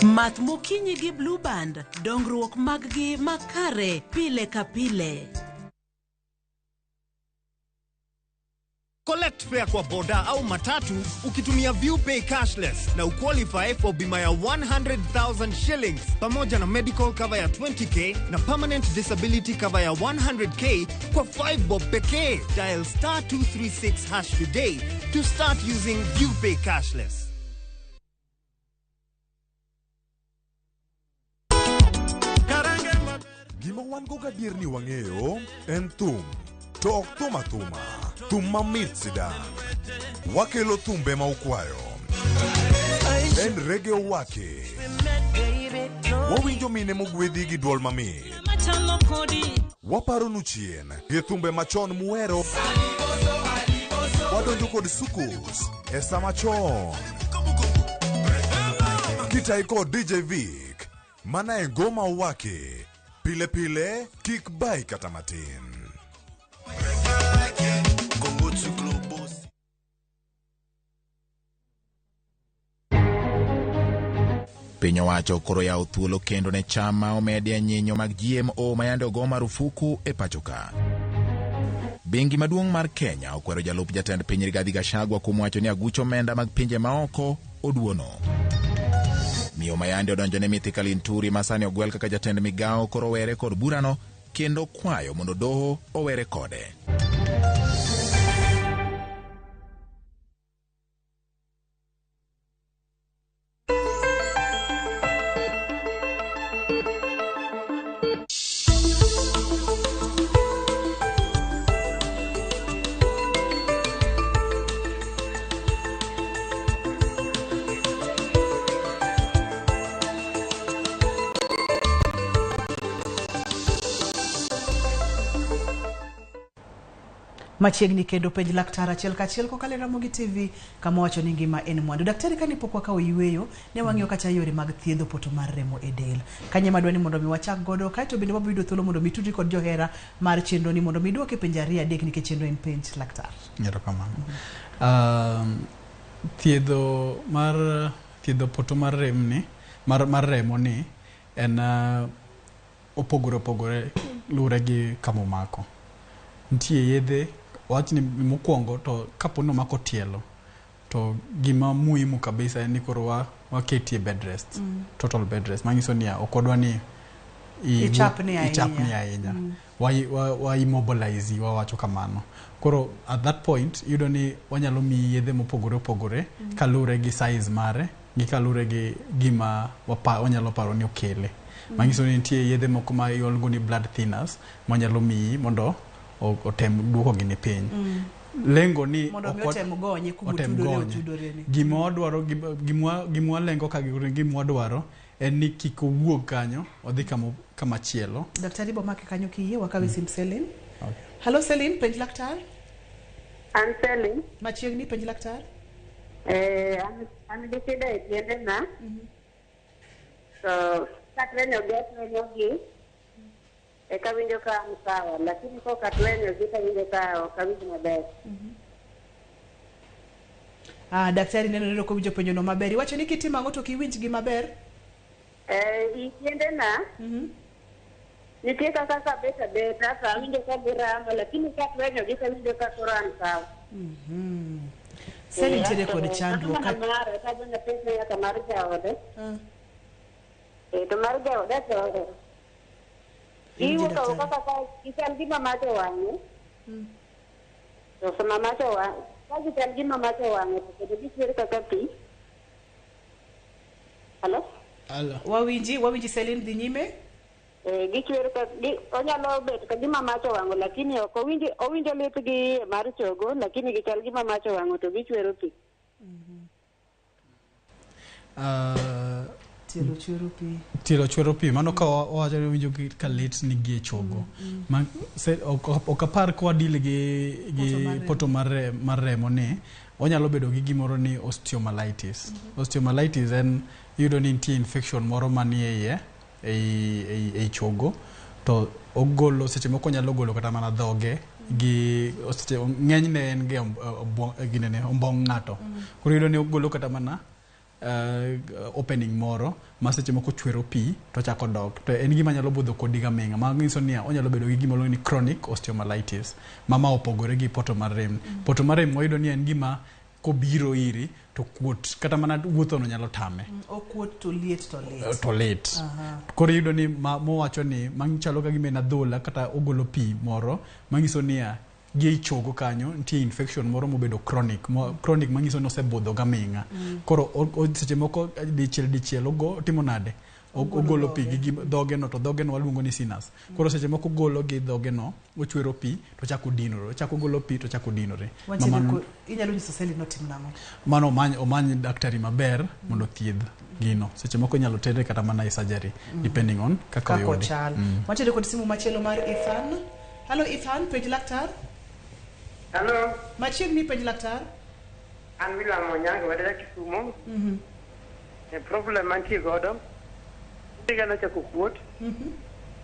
Math mokinyi gi blue band, dongruok maggi makare pile ka pile. Collect fare kwa boda au matatu ukitumia ViewPay cashless na uqualify for bima ya 100,000 shillings pamoja na medical cover ya 20k na permanent disability cover ya 100k kwa 5 bob pekee. Dial *236# today to start using ViewPay cashless. Gima wan go gadier ni wang'eyo en thum, to ok thum athuma, thum mamit sidang. Wakelo thumbe ma ukwayo. En reggae wake. Wawinjo mine mogwedhi gi duol mamit. Waparo nu chien gi thumbe machon muwero. Wadonjo kod sukus e sama chon. Kitai kod DJ Vic, mana e ngoma wake. Pile pile, kik bai kata matin. Piny owacho koro yawo thuolo kendo ne cham ma omedi nyinyo mag GMO ma yande ogo marufuku e pachoka. Bengi maduong' mar Kenya okwero jalup jatend piny Rigathi Gachagua kuom wacho ni agucho omenda mag pinje maoko oduono. Miyo Mayande odonjone Mithika Linturi masani ogwel kaka jatend migao koro were kod burano kendo kwayo mondo doho owere kode. Machiegni kendo penj laktar achiel kachiel kokalo Ramogi TV kama wacho ni ngima en mwandu. Daktari kani pok wakawo yweyo ne wang'iyo kacha yore mag thiedho poto mar remo e del. Kanye madwani mondo mi wachak godo kaito bende wabiro thuolo mondo mi tudri kod johera mar chenro ni mondo mi duoke penj ariyo adek nikech chenro en penj laktar. Thiedho poto mar remo ni en opogore lure gi kamomako. Ntie yedhe wachni mokwongo to kapono mako tielo to gima muhimu kabisa en ni koro waketie bed rest, total bed rest. Manyiso ni okodwa ni ichapni ahinya. Wa immobilize wawacho kamano. Koro at that point yudo ni wanyalo mi yedhe mopogore kalure gi size mare gi kalure gi gima wanyalo paro ni okele. Manyiso ni ntie yedhe moko ma iolgo ni blood thinners wanyalo mi mondo otem duoko gini piny. Lengo ni otem gonye kumutudore ni. Gimwa lengo ka gimwa dwaro en ni kik owuog kanyo odhi kama chielo. Daktari bomake kanyo kiye wakawi sim Celine. Hello Celine, penj laktar. An Celine. Machiegni penj laktar. An shida e tiende na. So katwenyo gi e kawinjo ka sawa, lakini ko katwenyo gi kawinjo ka kawinjo maber. Daktari neno ko winjo penjo no maber. Iwacho ni kitima ngoto kiwinj gi maber. Tiende na. Nitie kaka beta kawinjo ka burama, lakini katwenyo gi kawinjo ka koran sawa. Seli tire kod chandruok ka mare ka bana pesa ya kamar jaode. To mar jaode to iwo to kaka kisal gima macho wange. To sama macho wange, ka kisal gima macho wange to kisir kaka pi. Hello? Wawinji Celine dhi nyime? Gichwer ka onyalo bet ka gima macho wango, lakini ok owinjo lit gi mar chogo, lakini gichal gima macho wango to gichwero pi. Tielo chwero pi mano ka wacho ni winjo ka lit ni gi chogo. Okapar kwa dil gi poto mar remo ni onyalo bedo gi gimoro ni osteomyelitis. Osteomyelitis en yudo ni nitie infection moro manie iye ei chogo to ogolo seche moko nyalo golo kata mana dhoge gi ng'enyne en gi ombong' ng'ato. Koro yudo ni ogolo kata mana opening moro ma seche moko chwero pi to chako dok. To en gima nyalo budho kodi gaming'a ma nyiso ni onyalo bedo gi gima ni chronic osteomyelitis ma opogore gi poto mar rem. Poto mar rem wayudo ni en gima kobiro iri to kuot kata mana wuotho no nyalo tame. Okuot to liet. Koro yudo ni mowacho ni mangichalo ka gima na dhola kata ogolo pi moro mangiso ni gi chogo kanyo nitie infection moro mobedo chronic mangiso ni osebudho gaming'a. Koro seche moko dichiel ogo timo nade ogolo pi gi dhoge no to dhoge no waluongo ni sinus. Koro seche moko golo gi dhoge no ochwero pi to chako dinore, chako golo pi to chako dinore. Inyalo nyiso seli no tim nang'o? Mano omany daktari maber mondo thiedh gino. Seche moko inyalo tere kata mana e surgery depending on kaka oyudi. Wachede kod simu machielo mar Ethan. Hello Ethan, penj laktar. Hello. Machiegni penj laktar. An William Onyango wadada Kisumu. Problem mantie godo. Tiga na chako kuot.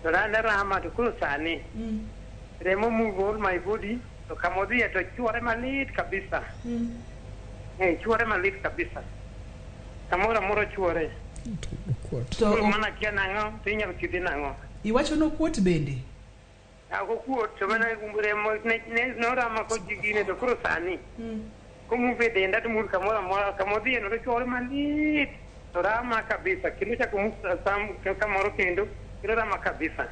To rana rama to kuro sani. Remo move all my body. To kamodhi to chuore malit kabisa. Chuore malit kabisa. Kamora moro chuore. To mana kia nango, to inyalo kidhi nango. Iwacho no kuot bende? Ako kuot, to mana remo no rama ko jigine to kuro sani. Como denda to mur kamodhi no to chuore malit. To rama kabisa. Kilo cha sam kamoro kendo. Kilo rama kabisa.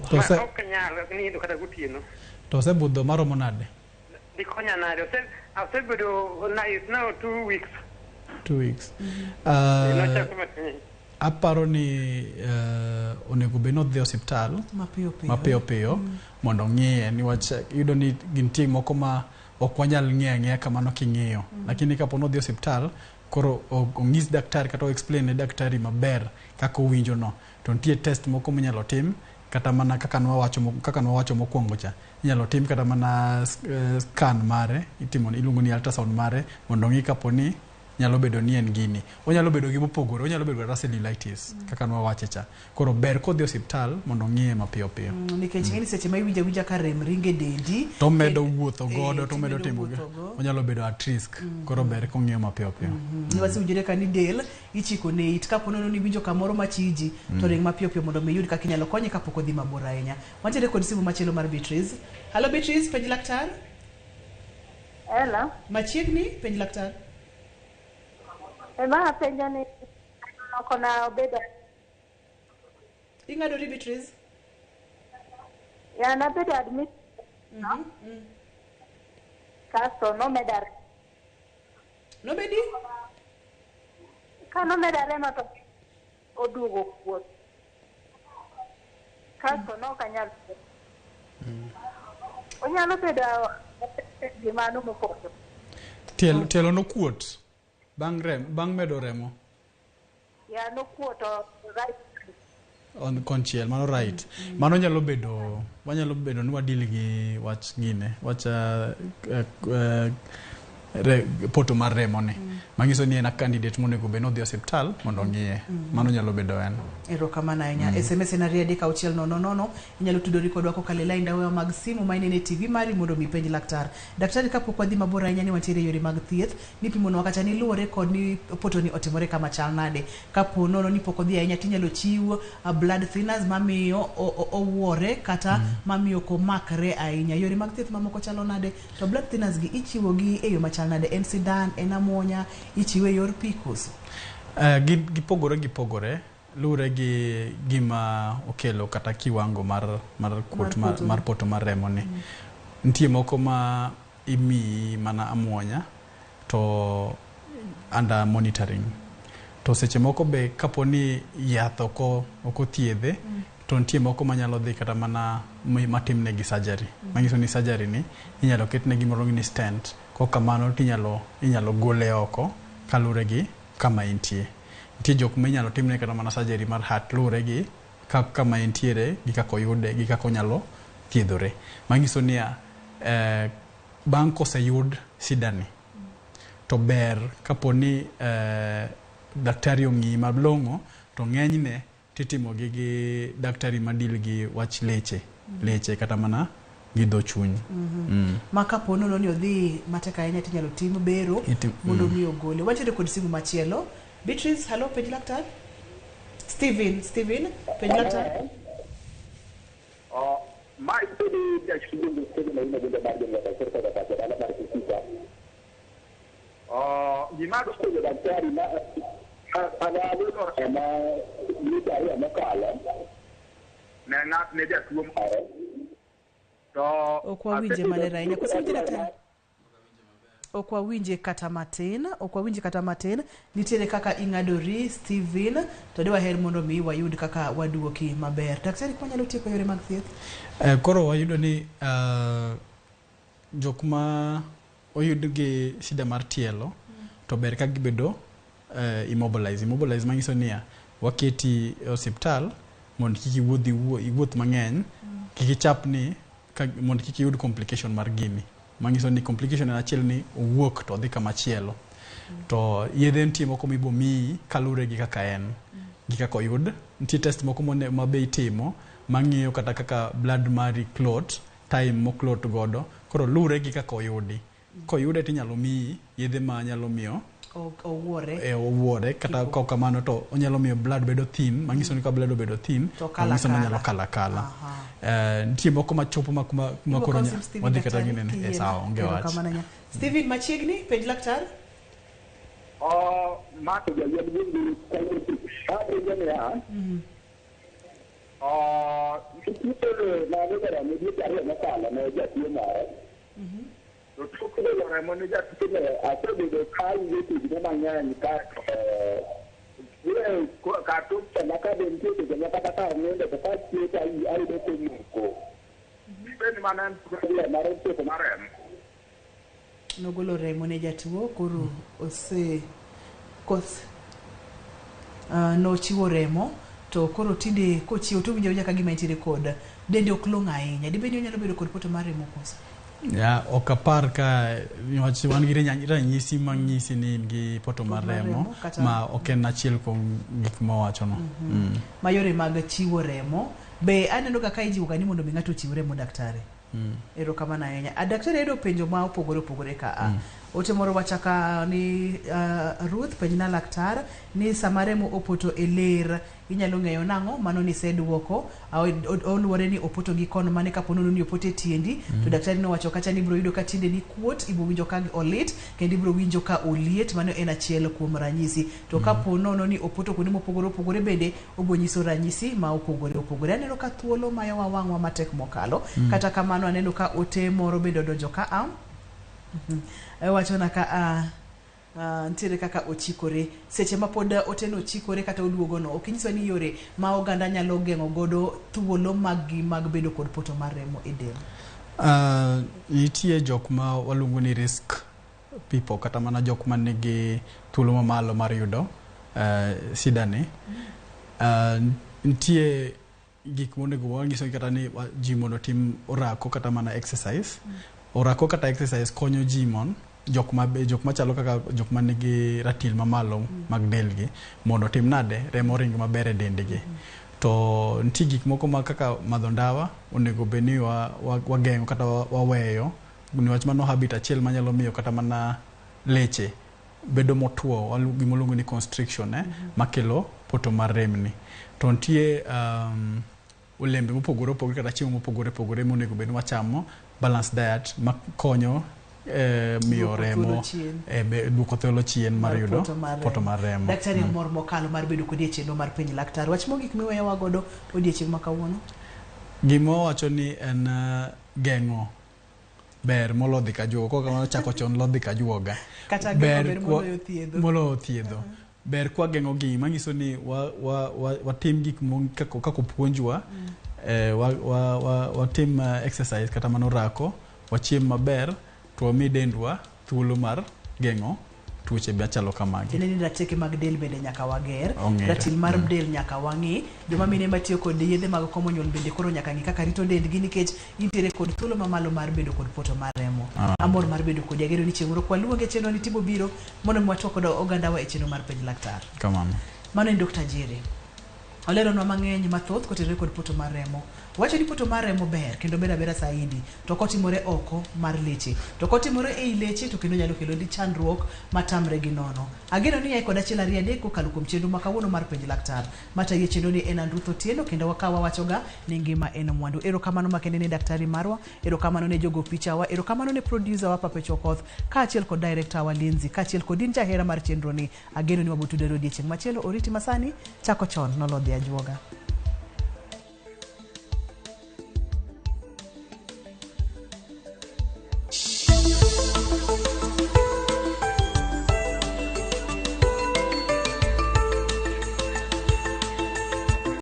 To se okanyalo ni ndo kata gutieno. To se budho maromo nade? Dikonya nade. Asebedo nice now 2 weeks. 2 weeks. Aparo ni onego bed nodhi osiptal mapiyo piyo mondo ng'iye niwach yudo ni gintie moko ma ok wanyal ng'iya kamano king'iyo. Lakini kapo nodhi osiptal koro ong'is daktari kata explain ne daktari maber kaka owinjo no. To nitie test moko minyalo tim kata mana kaka nwawacho mokwongo cha. Inyalo tim kata mana scan mare, iluongo ni ultrasound mare mondo ng'i kapo ni nyalo bedo ni en gini. Onyalo bedo gi mopogore, onyalo bedo kata cellulitis kaka nwawache cha. Koro ber kodhi osiptal mondo ng'iye mapiyo piyo. Nikech ng'eni seche ma iwinja ka rem ringe dendi to medo wuotho godo to medo timo onyalo bedo at risk. Koro ber kong'iyo mapiyo piyo. Niwasi ujire ka ni del ichiko ne it kapo nono ni winjo kamoro machiji to ring mapiyo piyo mondo miyud kaka inyalo konye kapok odhi mabor ahinya. Wantiere kod simu machielo mar Beatrice. Hello Beatrice, penj laktar. Hello. Machiegni penj laktar. Ema penja ni kona obeda. Ing'adori Beatrice? Ya na beda admit. Kasto no medar. No bedi? Ka no medare no to odugo kuot. Kasto no kanyal. Onyalo bedo gimano mopogore. Tielo no kuot. Bang medo remo. Ya no kuot right. On konchiel mano right. Mano nyalo bedo ni wadil gi wach gine, wach poto mar remo ne. Mangiso ni en a candidate monego bed nodhi osiptal mondo ng'iye. Mano nyalo bedo en. Erokamano ahinya. SMS na 3 inyalo tudori kodwa kokalo line dawa mag simu mainene TV mari mondo mi penj laktar. Daktari kapok wadhi mabor ahinya ni wantiere yore mag thieth nipimono wakati ni luore kod ni poto ni otimore kama chal nade. Kapo nono ni pok odhi ahinya tinyalo chiw blood thinners mamiyo owuore kata mamiyo ko makre ahinya. Yore mag thieth mamoko chalo nade to blood thinners gi ichiwo gi e yo machal nade, en sidan, en amuonya, ichiwe yor pikoso. Gipogore lure gi gima okelo kata kiwango mar poto mar remo ni. Nitie moko ma imi mana amuonya to under monitoring. To seche moko be kaponi yath oko thiedhe to nitie moko manyalo dhi kata mana matimne gi surgery. Mangiso ni surgery ni inyalo ketne gimoro ni stent. Kokamano inyalo gole oko kalure gi kama intie. Nitie jok ma inyalo timne kata mana surgery mar heart lure gi kama entiere gi kako yude gi kako nyalo thiedhore. Mangiso ni bang' koseyud sidani to ber kaponi daktari ong'i malong'o to ng'enyne titimo gi daktari madil gi wach leche kata mana gi dho chuny. Ma kapo nono ni odhi matek ahinya tinyalo tim bero mondo mi ogole. Wantiere kod simu machielo. Beatrice, hello, penj laktar. Steven, penj laktar. Ma ipedi da shugulu steven na ina guda baada ya daktari da daktari ala mara kisika. Jimado steven daktari na ana luno ema ni dari amakala. Na media tuo mare. Okwa winje malera inya kusema daktari. ok wawinje kata matin nitiere kaka ing'adori Steven to de waher mondo mi wayud kaka waduoki maber. Daktari, kwa nyalo tieko yore mag thieth? Koro wayudo ni jok ma oyud gi shida mar tielo to ber ka gibedo immobilize manyiso niya waketi osiptal mondo kik iwuoth mang'eny, kik ichapni mondo kik iyud complication mar gini. Manyiso ni complication en achiel ni owuok to odhi kama chielo. To yedhe nitie moko mibo miyi kalure gi kaka en, gi kaka oyud. Nitie test moko ma be itimo mang'iyo kata kaka blood mari clot, time mo clot godo. Koro lure gi kaka oyudi. Koyude tinyalo miyi yedhe ma nyalo miyo owuore kata kamano to onyalo miyo blood bedo thin, manyiso ni ka blood bedo thin manyiso ni nyalo kala. Nitie moko machopo kuma koro wadhi kata ginene sawa onge wach. Steven machiegni penj laktar. Mato jayabudi ya kitule na ndio ni ndio na kala na jatiyo mara. Tukule lore moni jatile asebedo kai yetu ni mang'eny ka ka tukta na ka dentie de na kata ngende to ka tieta ai de ko ben manan tukule mara to mara nogolo remo ne jatuo koro ose kos no chiwo remo to koro tinde kochiwo to winjo ka gima nitiere kod dende ok long' ahinya. Dibedi onyalo bedo kod poto mar remo koso? Ya okapar ka wan gi ranyisi mang'isi ni gi poto mar remo ma ok en achiel kuom gik ma wacho no. Mayore mag chiwo remo be aneno ka ijiwo ga ni mondo mi ng'ato chiw remo daktari. Ero kamano ahinya. Daktari edo penjo ma opogore ka ote moro wachaka ni Ruth penjna laktar ni sama remo opoto e ler inyalo ng'eyo nang'o mano ni seduoko oluore ni opoto gi kono mane ka ponono ni opoto e tiendi to daktari no wacho kacha ni bro yudo ka tiende ni kuot ibo winjo ka olit kendo ibro winjo ka oliet mano en achiel kuom ranyisi to ka ponono ni opoto kuonde mopogore bende obo nyiso ranyisi ma opogore. Aneno ka thuolo mayo wang'wa matek mokalo kata kamano aneno ka ote moro bedo donjo ka wachona ka ntiere kaka ochikore seche ma pod oteno ochikore kata oduogo no okinyiso ni yore ma oganda nyalo geng'o godo thuolo mag bedo kod poto mar remo e del. Nitie jok ma waluongo ni risk people kata mana jok ma nigi thuolo mamalo mar yudo sidani. Nitie gik monego wanyiso kata ni ji mondo tim orako kata mana exercise. Orako kata exercise konyo ji mon jok ma chalo kaka jok ma nigi ratil mamalo mag delgi mondo tim nade remo ring maber e dendgi. To nitie gik moko ma kaka madho ndawa onego beni wageng'o kata waweyo niwach mano habit achiel manyalo miyo kata mana leche bedo motuo gima luongo ni constriction makelo poto mar remni. To nitie olembe mopogore kata chiemo mopogore monego bed wachamo balance diet makonyo miyo remo duoko thuolo chien mar yudo poto mar remo. Daktari mor mokalo mar bedo kod chenro mar penj laktar wach mogik miweyo wagodo odiechieng' ma kawuono. Gima wacho ni en geng'o ber molodhi ka juoga ko kamano chako chon lodhi ka juoga kata ber moloyo thiedho. Ber kwa geng'o gi manyiso ni watim gik kako puonjwa watim exercise kata mano rako wachiem maber to wami dendwa thuolo mar geng'o tuoche be chalo kamagi. Tiende ni rateke mag del bende nyaka wager, ratil mar del nyaka wang'i. Joma mine matiyo kod yedhe mag komo nyuol bende koro nyaka ng'i kaka rito dendgi nikech intiere kod thuolo mamalo mar bedo kod poto mar remo. Amor mar bedo kod agero ni chieng' moro kwaluonge chenro ni tibo biro mondo mwatwa kod ogandawa e chenro mar penj laktar. Kamano. Mano en Dr. Jerry. Oleronwa mang'eny mathoth kotenore kod poto mar remo. Wacho ni poto mar remo ber kendo ber saidi to kotimore oko mar leche to kotimore ei leche to kendo nyalo kelo ni chandruok matamre gi nono. Ageno ni ai kod achiel ariyo adek kokalo kuom chenro ma kawuono mar penj laktar. Mata yie chenro ni en Ruth Otieno kendo wakawa wachoga ni ngima en mwandu. Erokamano makende ne daktari marwa, erokamano ne jogo picha wa, erokamano ne producer wa Pape Chokoth, kaachiel kod director wa Lindsay, kaachiel kod din jahera mar chenro ni. Ageno ni wabotudore odiechieng' machielo oriti masani chako chon nolodhi ajuoga.